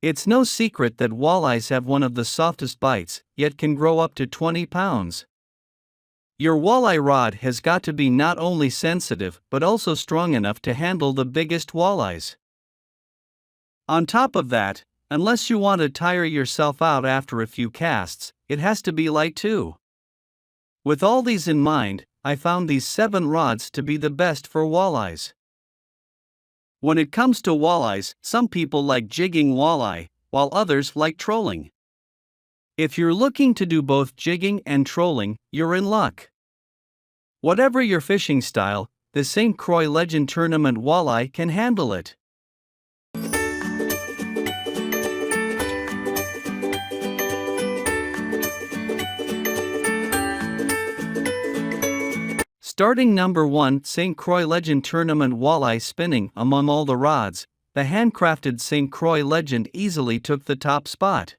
It's no secret that walleyes have one of the softest bites, yet can grow up to 20 pounds. Your walleye rod has got to be not only sensitive but also strong enough to handle the biggest walleyes. On top of that, unless you want to tire yourself out after a few casts, it has to be light too. With all these in mind, I found these 7 rods to be the best for walleyes. When it comes to walleyes, some people like jigging walleye, while others like trolling. If you're looking to do both jigging and trolling, you're in luck. Whatever your fishing style, the St. Croix Legend Tournament walleye can handle it. Starting number 1, St. Croix Legend Tournament walleye spinning. Among all the rods, the handcrafted St. Croix Legend easily took the top spot.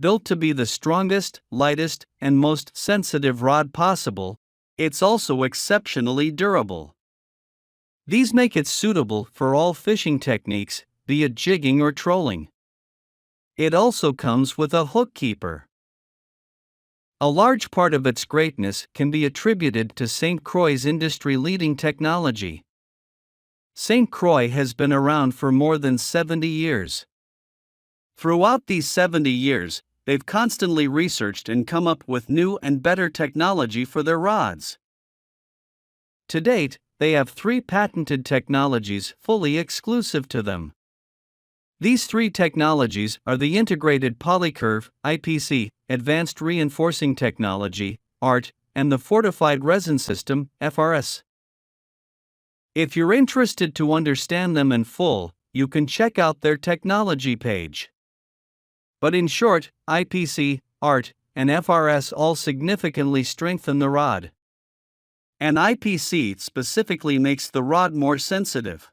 Built to be the strongest, lightest, and most sensitive rod possible, it's also exceptionally durable. These make it suitable for all fishing techniques, be it jigging or trolling. It also comes with a hook keeper. A large part of its greatness can be attributed to St. Croix's industry-leading technology. St. Croix has been around for more than 70 years. Throughout these 70 years, they've constantly researched and come up with new and better technology for their rods. To date, they have 3 patented technologies fully exclusive to them. These 3 technologies are the Integrated Polycurve (IPC), Advanced Reinforcing Technology (ART), and the Fortified Resin System (FRS). If you're interested to understand them in full, you can check out their technology page. But in short, IPC, ART, and FRS all significantly strengthen the rod. And IPC specifically makes the rod more sensitive.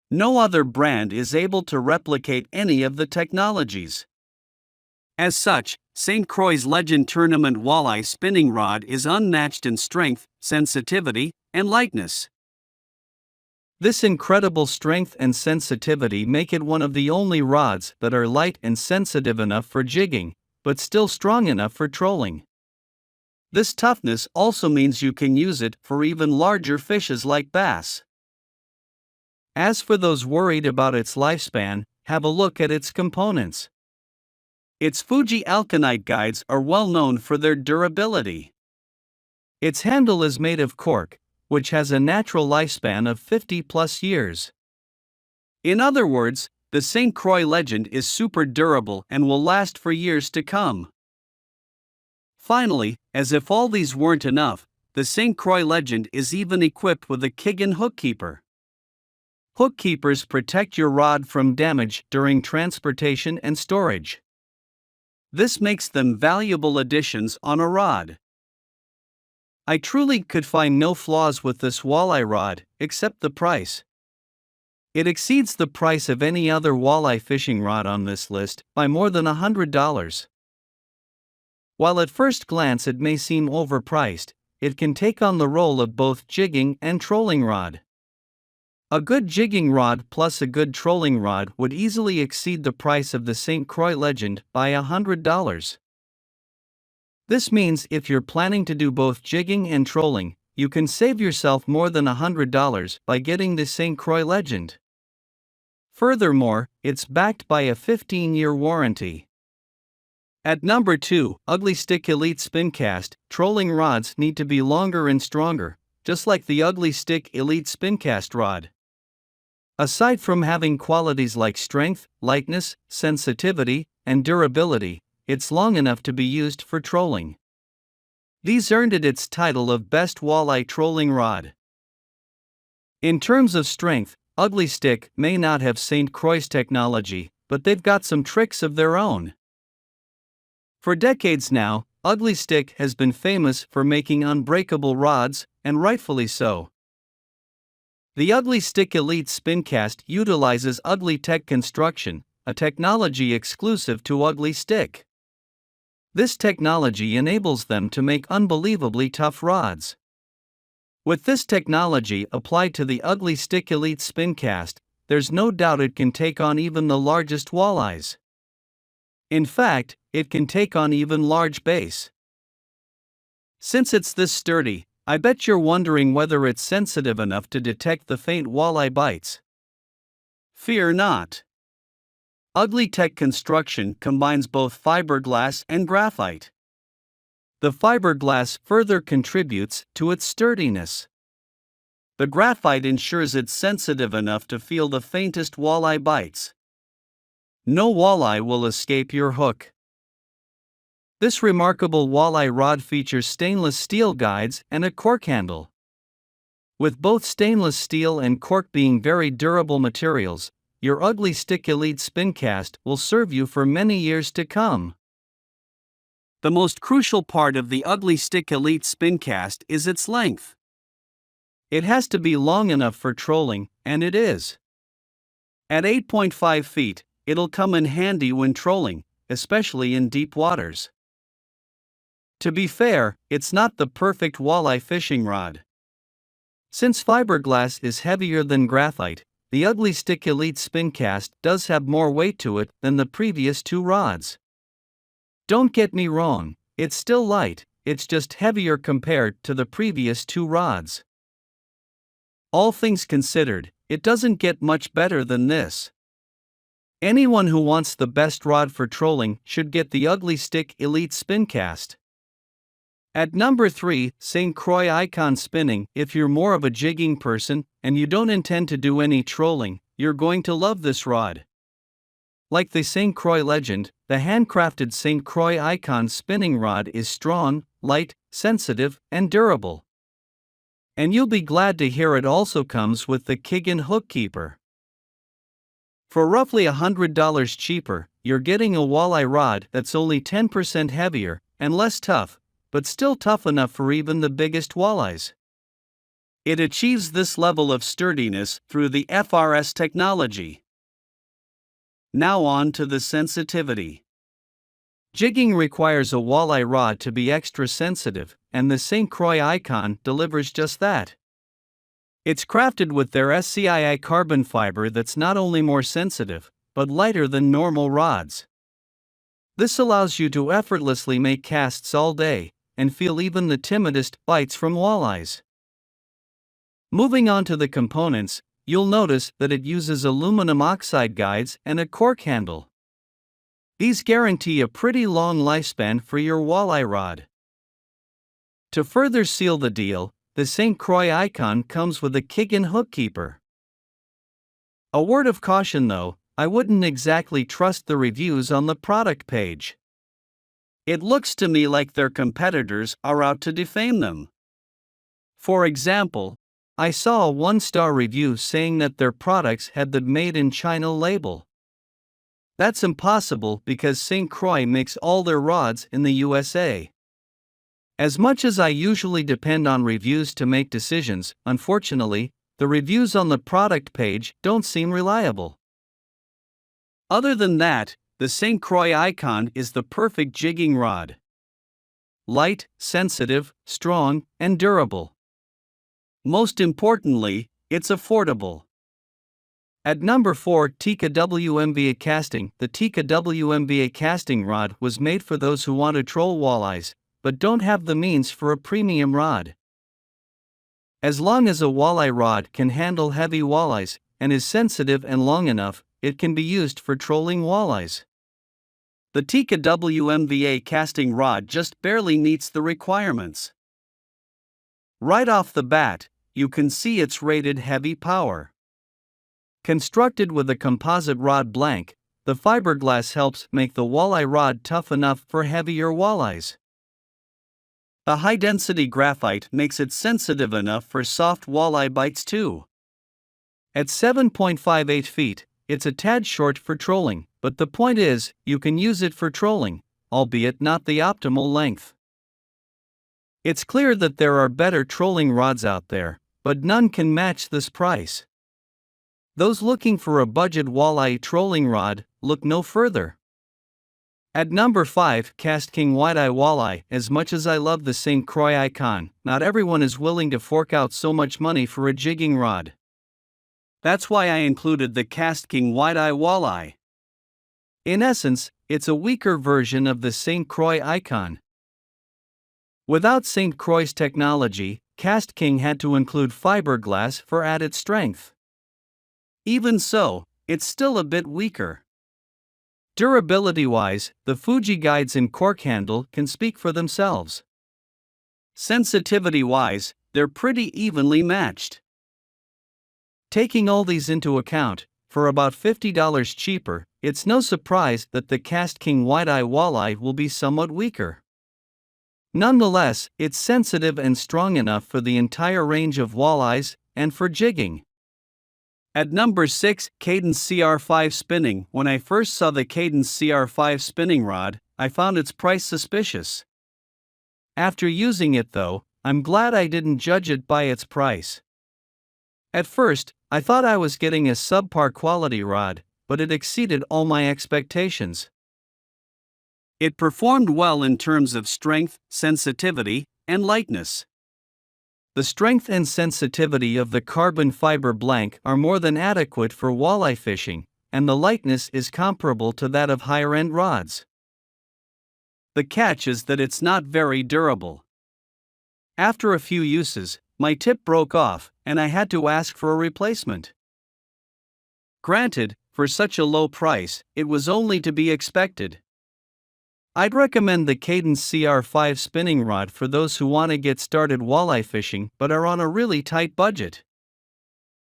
No other brand is able to replicate any of the technologies. As such, St. Croix's Legend Tournament walleye spinning rod is unmatched in strength, sensitivity, and lightness. This incredible strength and sensitivity make it one of the only rods that are light and sensitive enough for jigging, but still strong enough for trolling. This toughness also means you can use it for even larger fishes like bass. As for those worried about its lifespan, have a look at its components. Its Fuji alkanite guides are well known for their durability. Its handle is made of cork, which has a natural lifespan of 50+ years. In other words, the St. Croix Legend is super durable and will last for years to come. Finally, as if all these weren't enough, the St. Croix Legend is even equipped with a Cadence hook keeper. Hook keepers protect your rod from damage during transportation and storage. This makes them valuable additions on a rod. I truly could find no flaws with this walleye rod, except the price. It exceeds the price of any other walleye fishing rod on this list by more than $100. While at first glance it may seem overpriced, it can take on the role of both jigging and trolling rod. A good jigging rod plus a good trolling rod would easily exceed the price of the St. Croix Legend by $100. This means if you're planning to do both jigging and trolling, you can save yourself more than $100 by getting the St. Croix Legend. Furthermore, it's backed by a 15-year warranty. At number 2, Ugly Stik Elite Spincast. Trolling rods need to be longer and stronger, just like the Ugly Stik Elite Spincast rod. Aside from having qualities like strength, lightness, sensitivity, and durability, it's long enough to be used for trolling. These earned it its title of Best Walleye Trolling Rod. In terms of strength, Ugly Stik may not have St. Croix's technology, but they've got some tricks of their own. For decades now, Ugly Stik has been famous for making unbreakable rods, and rightfully so. The Ugly Stik Elite Spincast utilizes Ugly Tech construction, a technology exclusive to Ugly Stik. This technology enables them to make unbelievably tough rods. With this technology applied to the Ugly Stik Elite Spincast, there's no doubt it can take on even the largest walleyes. In fact, it can take on even large bass. Since it's this sturdy, I bet you're wondering whether it's sensitive enough to detect the faint walleye bites. Fear not. Ugly Tech construction combines both fiberglass and graphite. The fiberglass further contributes to its sturdiness. The graphite ensures it's sensitive enough to feel the faintest walleye bites. No walleye will escape your hook. This remarkable walleye rod features stainless steel guides and a cork handle. With both stainless steel and cork being very durable materials, your Ugly Stik Elite Spincast will serve you for many years to come. The most crucial part of the Ugly Stik Elite Spincast is its length. It has to be long enough for trolling, and it is. At 8.5 feet, it'll come in handy when trolling, especially in deep waters. To be fair, it's not the perfect walleye fishing rod. Since fiberglass is heavier than graphite, the Ugly Stik Elite Spincast does have more weight to it than the previous two rods. Don't get me wrong, it's still light, it's just heavier compared to the previous two rods. All things considered, it doesn't get much better than this. Anyone who wants the best rod for trolling should get the Ugly Stik Elite Spincast. At number 3, St. Croix Eyecon Spinning. If you're more of a jigging person and you don't intend to do any trolling, you're going to love this rod. Like the St. Croix legend, the handcrafted St. Croix Eyecon spinning rod is strong, light, sensitive, and durable. And you'll be glad to hear it also comes with the Cadence hook keeper. For roughly $100 cheaper, you're getting a walleye rod that's only 10% heavier and less tough, but still tough enough for even the biggest walleyes. It achieves this level of sturdiness through the FRS technology. Now on to the sensitivity. Jigging requires a walleye rod to be extra sensitive, and the St. Croix Eyecon delivers just that. It's crafted with their SCII carbon fiber that's not only more sensitive, but lighter than normal rods. This allows you to effortlessly make casts all day, and feel even the timidest bites from walleyes. Moving on to the components, you'll notice that it uses aluminum oxide guides and a cork handle. These guarantee a pretty long lifespan for your walleye rod. To further seal the deal, the St. Croix Eyecon comes with a Cadence hook keeper. A word of caution though, I wouldn't exactly trust the reviews on the product page. It looks to me like their competitors are out to defame them. For example, I saw a 1-star review saying that their products had the Made in China label. That's impossible because St. Croix makes all their rods in the USA. As much as I usually depend on reviews to make decisions, unfortunately, the reviews on the product page don't seem reliable. Other than that, the St. Croix Eyecon is the perfect jigging rod. Light, sensitive, strong, and durable. Most importantly, it's affordable. At number 4, Tica WMVA Casting. The Tica WMVA casting rod was made for those who want to troll walleyes, but don't have the means for a premium rod. As long as a walleye rod can handle heavy walleyes, and is sensitive and long enough, it can be used for trolling walleyes. The Tica WMVA casting rod just barely meets the requirements. Right off the bat, you can see it's rated heavy power. Constructed with a composite rod blank, the fiberglass helps make the walleye rod tough enough for heavier walleyes. The high-density graphite makes it sensitive enough for soft walleye bites too. At 7.58 feet, it's a tad short for trolling, but the point is, you can use it for trolling, albeit not the optimal length. It's clear that there are better trolling rods out there, but none can match this price. Those looking for a budget walleye trolling rod, look no further. At number 5, Cast King Wide-Eye Walleye. As much as I love the St. Croix Eyecon, not everyone is willing to fork out so much money for a jigging rod. That's why I included the Cast King Wide-Eye Walleye. In essence, it's a weaker version of the St. Croix Eyecon. Without St. Croix's technology, Cast King had to include fiberglass for added strength. Even so, it's still a bit weaker. Durability-wise, the Fuji guides and cork handle can speak for themselves. Sensitivity-wise, they're pretty evenly matched. Taking all these into account, for about $50 cheaper, it's no surprise that the Cast King Wide-Eye Walleye will be somewhat weaker. Nonetheless, it's sensitive and strong enough for the entire range of walleyes, and for jigging. At number 6, Cadence CR5 Spinning. When I first saw the Cadence CR5 spinning rod, I found its price suspicious. After using it though, I'm glad I didn't judge it by its price. At first, I thought I was getting a subpar quality rod, but it exceeded all my expectations. It performed well in terms of strength, sensitivity, and lightness. The strength and sensitivity of the carbon fiber blank are more than adequate for walleye fishing, and the lightness is comparable to that of higher-end rods. The catch is that it's not very durable. After a few uses, my tip broke off, and I had to ask for a replacement. Granted, for such a low price, it was only to be expected. I'd recommend the Cadence CR5 spinning rod for those who want to get started walleye fishing but are on a really tight budget.